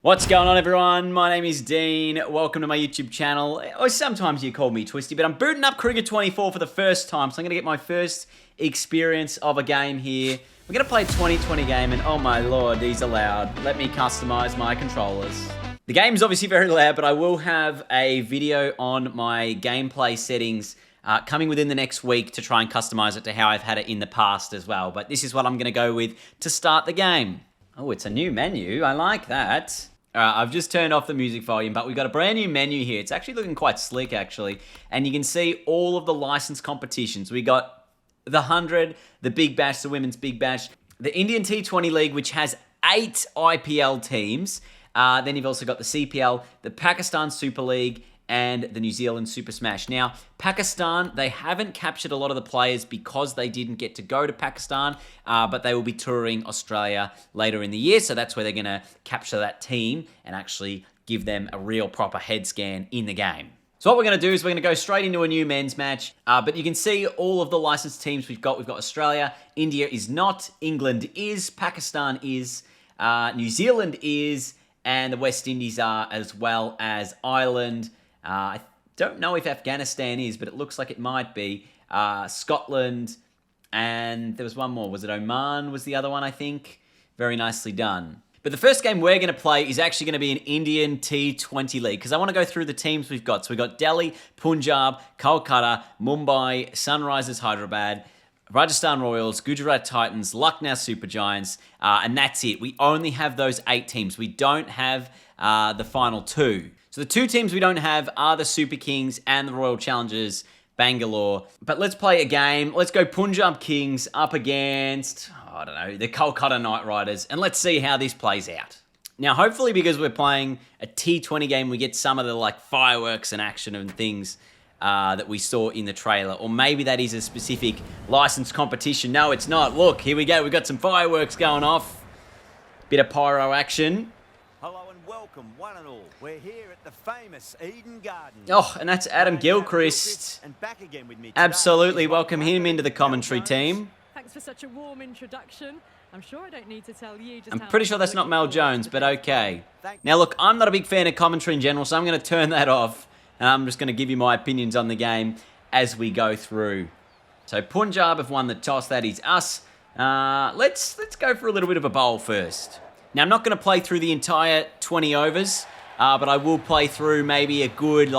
What's going on, everyone? My name is Dean. Welcome to my YouTube channel. Or sometimes you call me Twisty, but I'm booting up Cricket 24 for the first time, so I'm going to get my first experience of a game here. We're going to play a 2020 game, and oh my lord, these are loud. Let me customize my controllers. The game's obviously very loud, but I will have a video on my gameplay settings coming within the next week to try and customize it to how I've had it in the past as well. But this is what I'm going to go with to start the game. Oh, it's a new menu. I like that. I've just turned off the music volume, but we've got a brand new menu here. It's actually looking quite slick, actually. And you can see all of the licensed competitions. We got the 100, the Big Bash, the Women's Big Bash, the Indian T20 League, which has 8 IPL teams. Then you've also got the CPL, the Pakistan Super League, and the New Zealand Super Smash. Now, Pakistan, they haven't captured a lot of the players because they didn't get to go to Pakistan, but they will be touring Australia later in the year, so that's where they're going to capture that team and actually give them a real proper head scan in the game. So what we're going to do is we're going to go straight into a new men's match, but you can see all of the licensed teams we've got. We've got Australia, India is not, England is, Pakistan is, New Zealand is, and the West Indies are, as well as Ireland. I don't know if Afghanistan is, but it looks like it might be. Scotland, and there was one more. Was it Oman was the other one, I think? Very nicely done. But the first game we're going to play is actually going to be an Indian T20 League, because I want to go through the teams we've got. So we've got Delhi, Punjab, Kolkata, Mumbai, Sunrisers Hyderabad, Rajasthan Royals, Gujarat Titans, Lucknow Super Giants, and that's it. We only have those 8 teams. We don't have the final 2. So the 2 teams we don't have are the Super Kings and the Royal Challengers Bangalore. But let's play a game. Let's go Punjab Kings up against, I don't know, the Kolkata Knight Riders, and let's see how this plays out. Now, hopefully, because we're playing a T20 game, we get some of the like fireworks and action and things that we saw in the trailer. Or maybe that is a specific licensed competition. No, it's not. Look, here we go. We've got some fireworks going off. Bit of pyro action. Hello and welcome, one and all. We're here at the famous Eden Garden. Oh, and that's Adam Gilchrist. And back again with me. Absolutely, welcome him into the commentary team. Thanks for such a warm introduction. I'm sure I don't need to tell you just I'm pretty sure that's not Mel Jones, but okay. Now look, I'm not a big fan of commentary in general, so I'm going to turn that off. And I'm just going to give you my opinions on the game as we go through. So Punjab have won the toss, that is us. Let's go for a little bit of a bowl first. Now, I'm not going to play through the entire 20 overs, but I will play through maybe a good,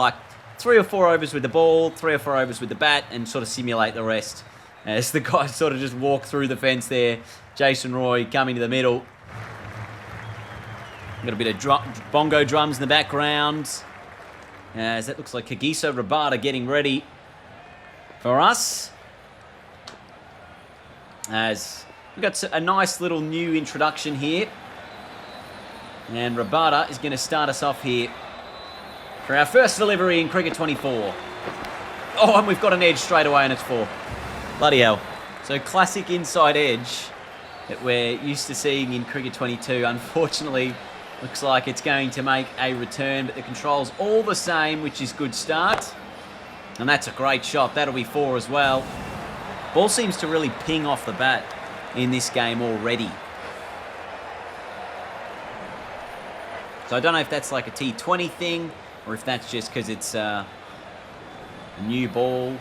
3 or 4 overs with the ball, 3 or 4 overs with the bat, and sort of simulate the rest. As the guys sort of just walk through the fence there. Jason Roy coming to the middle. Got a bit of bongo drums in the background. As that looks like Kagiso Rabada getting ready for us. As we've got a nice little new introduction here. And Rabada is going to start us off here for our first delivery in Cricket 24. Oh, and we've got an edge straight away, and it's 4. Bloody hell. So classic inside edge that we're used to seeing in Cricket 22. Unfortunately, looks like it's going to make a return, but the control's all the same, which is good start. And that's a great shot. That'll be 4 as well. Ball seems to really ping off the bat in this game already. So I don't know if that's like a T20 thing, or if that's just because it's a new ball.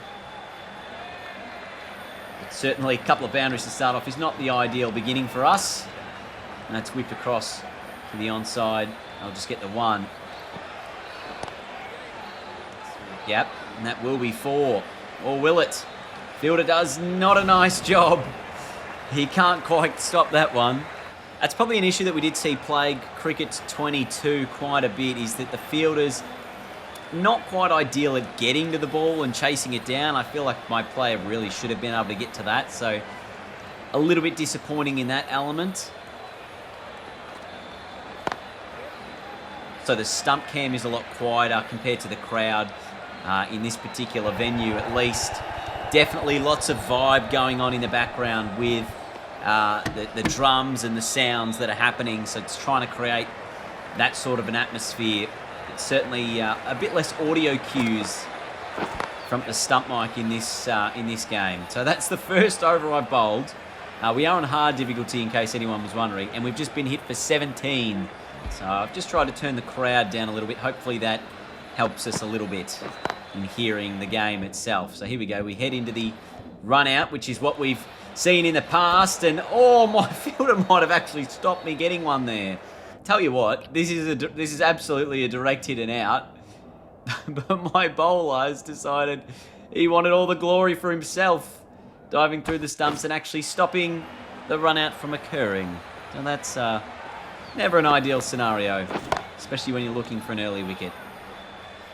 But certainly a couple of boundaries to start off is not the ideal beginning for us. And that's whipped across to the onside. I'll just get the 1. Yep, and that will be 4. Or will it? Fielder does not a nice job. He can't quite stop that one. That's probably an issue that we did see plague Cricket 22 quite a bit, is that the fielders not quite ideal at getting to the ball and chasing it down. I feel like my player really should have been able to get to that, so a little bit disappointing in that element. So the stump cam is a lot quieter compared to the crowd in this particular venue, at least. Definitely lots of vibe going on in the background with the drums and the sounds that are happening, so it's trying to create that sort of an atmosphere. It's certainly a bit less audio cues from the stump mic in this game. So that's the first over I bowled. We are on hard difficulty, in case anyone was wondering, and we've just been hit for 17. So I've just tried to turn the crowd down a little bit. Hopefully that helps us a little bit in hearing the game itself. So here we go. We head into the run out, which is what we've seen in the past. And oh, my fielder might have actually stopped me getting one there. Tell you what, this is absolutely a direct hit and out. But my bowler has decided he wanted all the glory for himself, diving through the stumps and actually stopping the run out from occurring. So that's never an ideal scenario, especially when you're looking for an early wicket.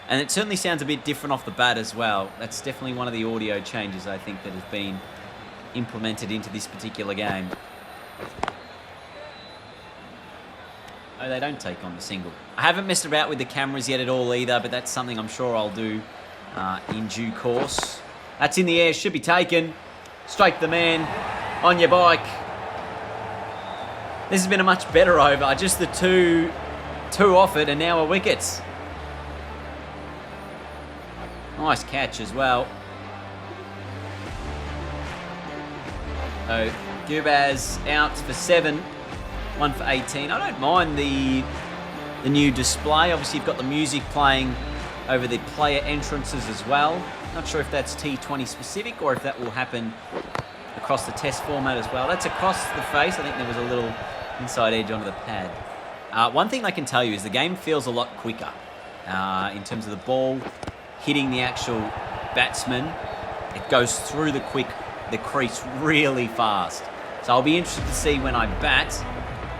And it certainly sounds a bit different off the bat as well. That's definitely one of the audio changes, I think, that has been implemented into this particular game. Oh, they don't take on the single. I haven't messed about with the cameras yet at all either, but that's something I'm sure I'll do in due course. That's in the air, should be taken. Straight the man on your bike. This has been a much better over. Just the two off it and now a wicket. Nice catch as well. So Gubaz out for 7. 1 for 18. I don't mind the new display. Obviously, you've got the music playing over the player entrances as well. Not sure if that's T20 specific or if that will happen across the test format as well. That's across the face. I think there was a little inside edge onto the pad. One thing I can tell you is the game feels a lot quicker in terms of the ball hitting the actual batsman. It goes through the crease really fast. So I'll be interested to see when I bat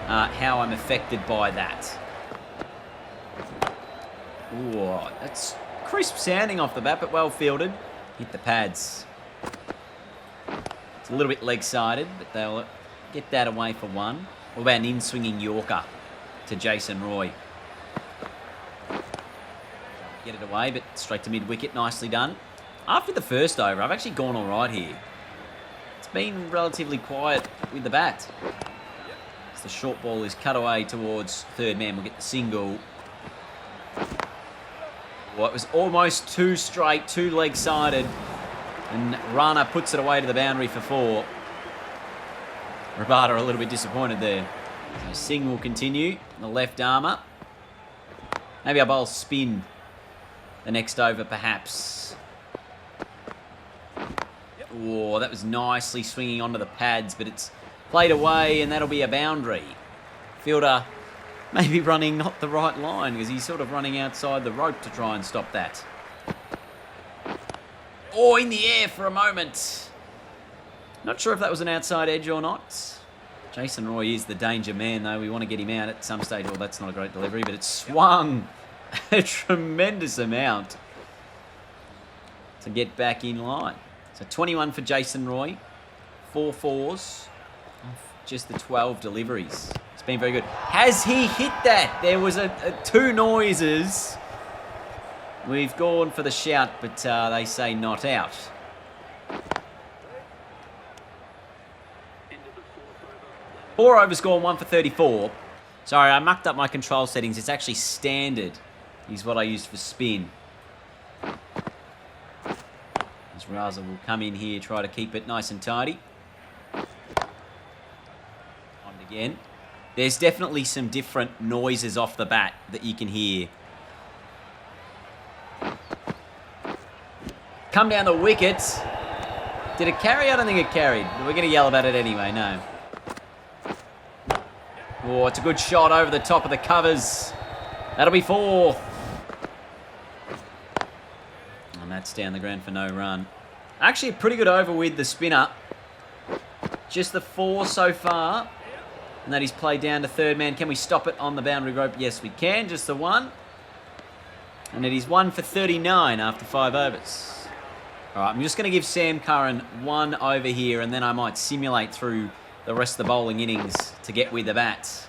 how I'm affected by that. Ooh, that's crisp sounding off the bat, but well fielded. Hit the pads. It's a little bit leg-sided, but they'll get that away for 1. What about an in-swinging Yorker to Jason Roy? Get it away, but straight to mid-wicket. Nicely done. After the first over, I've actually gone all right here. It's been relatively quiet with the bat. As the short ball is cut away towards third man. We'll get the single. Well, it was almost 2 straight, 2 leg-sided. And Rana puts it away to the boundary for 4. Rabada a little bit disappointed there. So Singh will continue. The left armour. Maybe our bowl spin the next over, perhaps. Oh, that was nicely swinging onto the pads, but it's played away, and that'll be a boundary. Fielder maybe running not the right line, because he's sort of running outside the rope to try and stop that. Oh, in the air for a moment. Not sure if that was an outside edge or not. Jason Roy is the danger man, though. We want to get him out at some stage. Well, that's not a great delivery, but it swung a tremendous amount to get back in line. So 21 for Jason Roy. 4 fours. Just the 12 deliveries. It's been very good. Has he hit that? There was 2 noises. We've gone for the shout, but they say not out. Four overs gone, 1 for 34. Sorry, I mucked up my control settings. It's actually standard is what I used for spin. As Raza will come in here, try to keep it nice and tidy. On again. There's definitely some different noises off the bat that you can hear. Come down the wickets. Did it carry? I don't think it carried. We're going to yell about it anyway, no. Oh, it's a good shot over the top of the covers. That'll be 4. And that's down the ground for no run. Actually, a pretty good over with the spinner. Just the 4 so far. And that he's played down to third man. Can we stop it on the boundary rope? Yes, we can. Just the 1. And it is 1 for 39 after 5 overs. All right, I'm just going to give Sam Curran 1 over here, and then I might simulate through the rest of the bowling innings to get with the bat.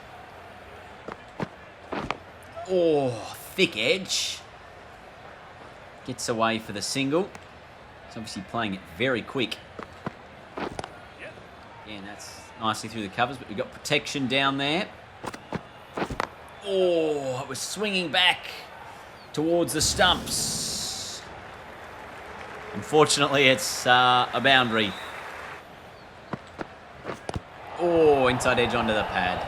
Oh, thick edge. Gets away for the single. He's obviously playing it very quick. Again, that's nicely through the covers, but we've got protection down there. Oh, it was swinging back towards the stumps. Unfortunately, it's a boundary. Oh, inside edge onto the pad.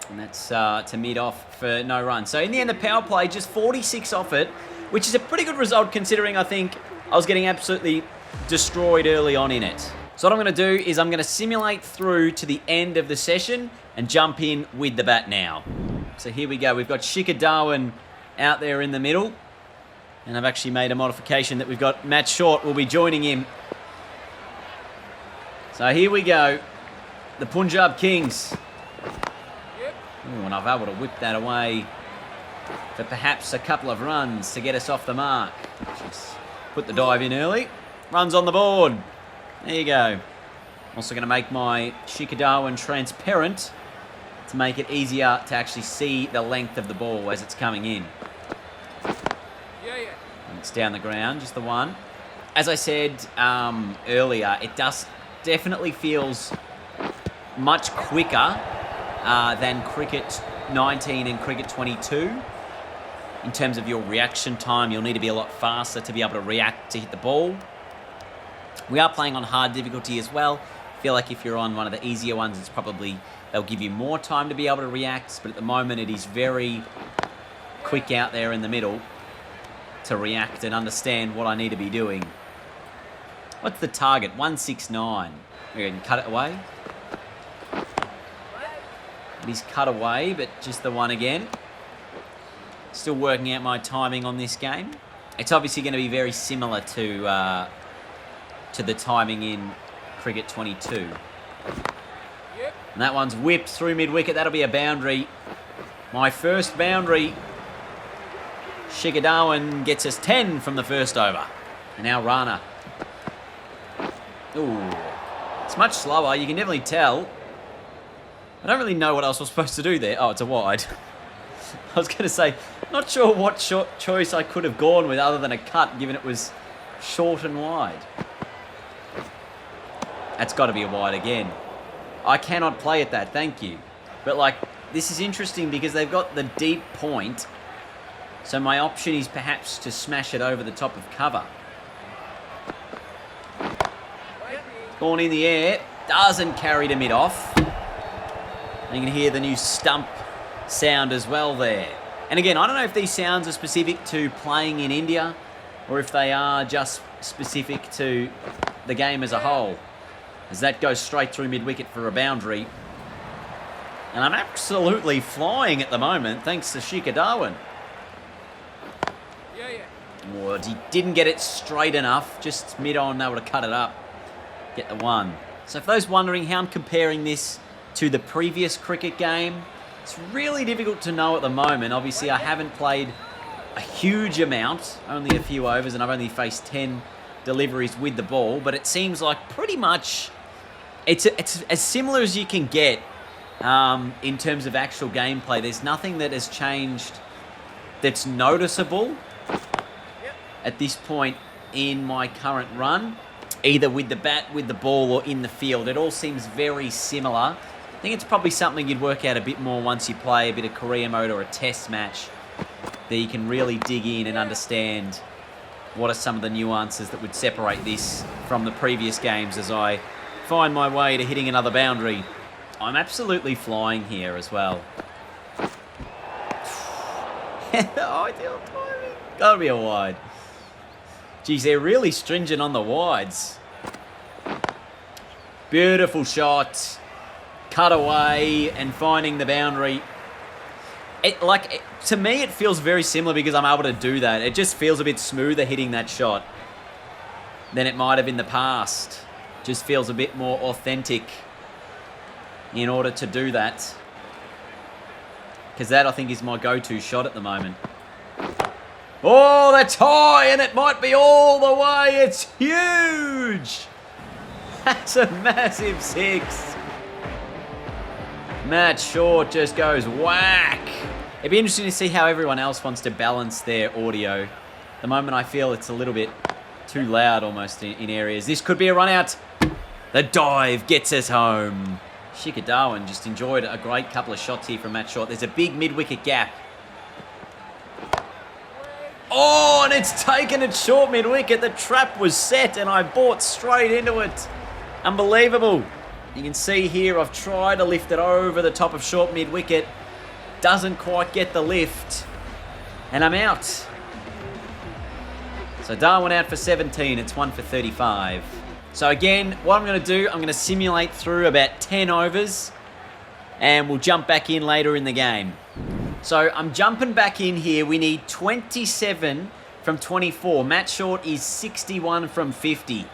And that's to mid-off for no run. So in the end, the power play, just 46 off it, which is a pretty good result considering I think I was getting absolutely destroyed early on in it. So what I'm going to do is I'm going to simulate through to the end of the session and jump in with the bat now. So here we go. We've got Shikhar Dhawan out there in the middle. And I've actually made a modification that we've got Matt Short will be joining him. So here we go. The Punjab Kings. Ooh, and I've able to whip that away for perhaps a couple of runs to get us off the mark. Just put the dive in early. Runs on the board. There you go. Also going to make my Shikhar Dhawan transparent to make it easier to actually see the length of the ball as it's coming in. And it's down the ground, just the one. As I said earlier, it definitely feels much quicker than Cricket 19 and Cricket 22. In terms of your reaction time, you'll need to be a lot faster to be able to react to hit the ball. We are playing on hard difficulty as well. I feel like if you're on one of the easier ones, it's probably, they'll give you more time to be able to react. But at the moment, it is very quick out there in the middle to react and understand what I need to be doing. What's the target? 169. We can cut it away. It is cut away, but just the one again. Still working out my timing on this game. It's obviously going to be very similar to the timing in Cricket 22. And that one's whipped through mid-wicket. That'll be a boundary. My first boundary. Shikhar Dhawan gets us 10 from the first over. And now Rana. Ooh. It's much slower. You can definitely tell. I don't really know what else I was supposed to do there. Oh, it's a wide. I was going to say, not sure what choice I could have gone with other than a cut, given it was short and wide. That's got to be a wide again. I cannot play at that, thank you. But, like, this is interesting because they've got the deep point. So my option is perhaps to smash it over the top of cover. Gone in the air. Doesn't carry to mid-off. And you can hear the new stump sound as well there. And again, I don't know if these sounds are specific to playing in India or if they are just specific to the game as a whole. As that goes straight through mid-wicket for a boundary. And I'm absolutely flying at the moment, thanks to Shikhar Dhawan. Oh, he didn't get it straight enough. Just mid-on, able to cut it up. Get the one. So for those wondering how I'm comparing this to the previous cricket game, it's really difficult to know at the moment. Obviously, I haven't played a huge amount, only a few overs, and I've only faced 10 deliveries with the ball, but it seems like pretty much it's as similar as you can get in terms of actual gameplay. There's nothing that has changed that's noticeable at this point in my current run, either with the bat, with the ball, or in the field. It all seems very similar. I think it's probably something you'd work out a bit more once you play a bit of career mode or a test match, that you can really dig in and understand what are some of the nuances that would separate this from the previous games as I find my way to hitting another boundary. I'm absolutely flying here as well. Ideal timing. Gotta be a wide. Geez, they're really stringent on the wides. Beautiful shot. Cut away and finding the boundary. To me, it feels very similar because I'm able to do that. It just feels a bit smoother hitting that shot than it might have in the past. Just feels a bit more authentic in order to do that. Because that, I think, is my go-to shot at the moment. Oh, that's high, and it might be all the way. It's huge. That's a massive six. Matt Short just goes whack. It'd be interesting to see how everyone else wants to balance their audio. At the moment, I feel it's a little bit too loud almost in areas. This could be a run out. The dive gets us home. Shikhar Dhawan just enjoyed a great couple of shots here from Matt Short. There's a big mid-wicket gap. Oh, and it's taken it short mid-wicket. The trap was set and I bought straight into it. Unbelievable. You can see here I've tried to lift it over the top of short mid-wicket. doesn't quite get the lift. And I'm out. So Darwin out for 17. It's 1 for 35. So again, what I'm going to do, I'm going to simulate through about 10 overs. And we'll jump back in later in the game. So I'm jumping back in here. We need 27 from 24. Matt Short is 61 from 50.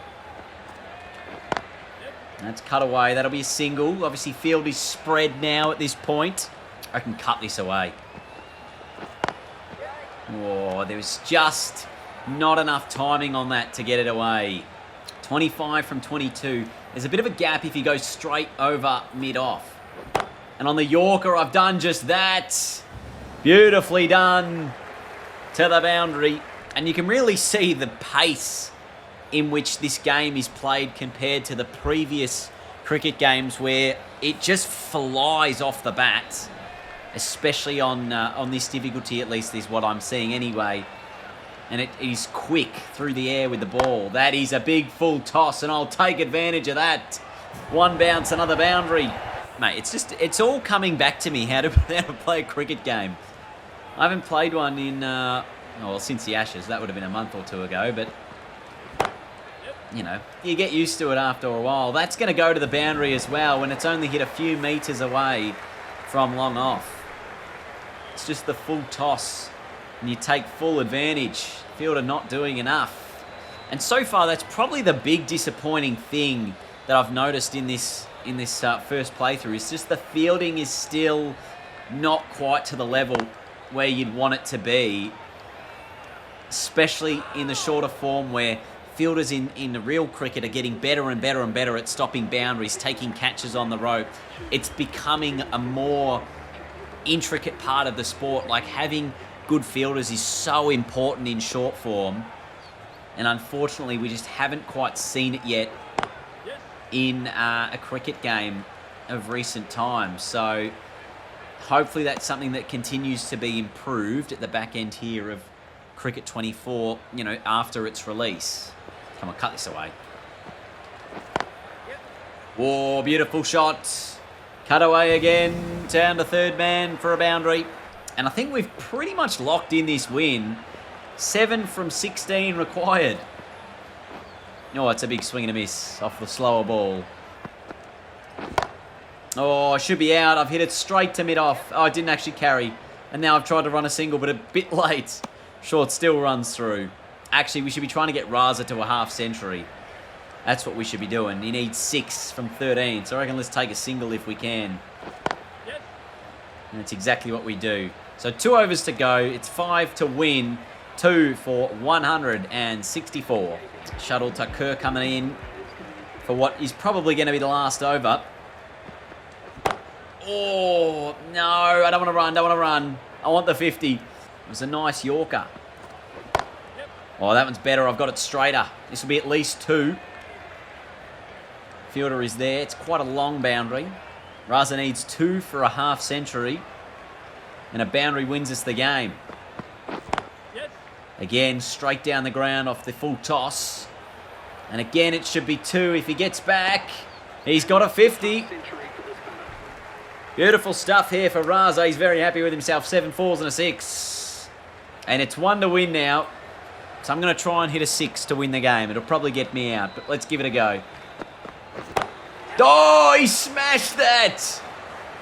That's cut away. That'll be a single. Obviously, field is spread now at this point. I can cut this away. Oh, there's just not enough timing on that to get it away. 25 from 22. There's a bit of a gap if he goes straight over mid-off. And on the Yorker, I've done just that. Beautifully done to the boundary. And you can really see the pace in which this game is played compared to the previous cricket games where it just flies off the bat. Especially on this difficulty, at least, is what I'm seeing anyway. And it is quick through the air with the ball. That is a big full toss, and I'll take advantage of that. One bounce, another boundary. Mate, it's all coming back to me how to play a cricket game. I haven't played one in, well, since the Ashes. That would have been a month or two ago, but, you know, you get used to it after a while. That's going to go to the boundary as well when it's only hit a few metres away from long off. It's just the full toss, and you take full advantage. Fielder not doing enough. And so far, that's probably the big disappointing thing that I've noticed in this first playthrough. Is just the fielding is still not quite to the level where you'd want it to be, especially in the shorter form where fielders in the real cricket are getting better and better and better at stopping boundaries, taking catches on the rope. It's becoming a more intricate part of the sport. Like, having good fielders is so important in short form, and unfortunately we just haven't quite seen it yet in a cricket game of recent times. So hopefully that's something that continues to be improved at the back end here of Cricket 24, you know, after its release. Come on, cut this away. Whoa, beautiful shot. Cut away again, down to third man for a boundary. And I think we've pretty much locked in this win. 7 from 16 required. Oh, it's a big swing and a miss off the slower ball. Oh, I should be out. I've hit it straight to mid-off. Oh, it didn't actually carry. And now I've tried to run a single, but a bit late. Short still runs through. Actually, we should be trying to get Raza to a half century. That's what we should be doing. He needs 6 from 13. So I reckon let's take a single if we can. And that's exactly what we do. So 2 overs to go. It's 5 to win. 2 for 164. Shuttle to Kerr coming in for what is probably going to be the last over. Oh, no. I don't want to run. Don't want to run. I want the 50. It was a nice Yorker. Oh, that one's better. I've got it straighter. This will be at least 2. Fielder is there. It's quite a long boundary. Raza needs 2 for a half century. And a boundary wins us the game. Again, straight down the ground off the full toss. And again, it should be 2 if he gets back. He's got a 50. Beautiful stuff here for Raza. He's very happy with himself. 7 fours and a 6. And it's 1 to win now. So I'm going to try and hit a 6 to win the game. It'll probably get me out, but let's give it a go. Oh, he smashed that.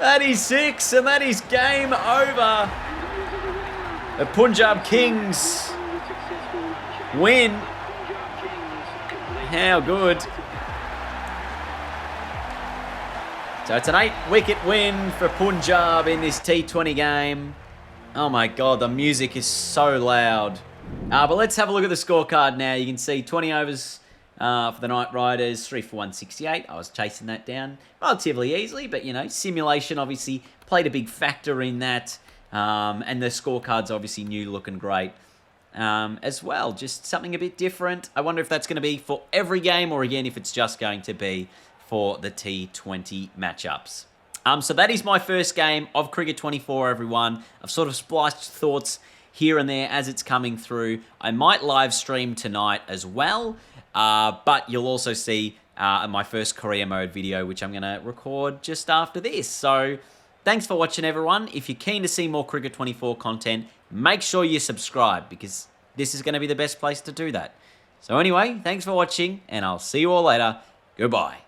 That is 6, and that is game over. The Punjab Kings win. How good. So it's an 8-wicket win for Punjab in this T20 game. Oh my God, the music is so loud. But let's have a look at the scorecard now. You can see 20 overs for the Knight Riders, 3 for 168. I was chasing that down relatively easily, but, you know, simulation obviously played a big factor in that. And the scorecard's obviously new, looking great as well. Just something a bit different. I wonder if that's going to be for every game or, again, if it's just going to be for the T20 matchups. So that is my first game of Cricket 24, everyone. I've sort of spliced thoughts here and there as it's coming through. I might live stream tonight as well, but you'll also see my first career mode video, which I'm going to record just after this. So thanks for watching, everyone. If you're keen to see more Cricket 24 content, make sure you subscribe, because this is going to be the best place to do that. So anyway, thanks for watching, and I'll see you all later. Goodbye.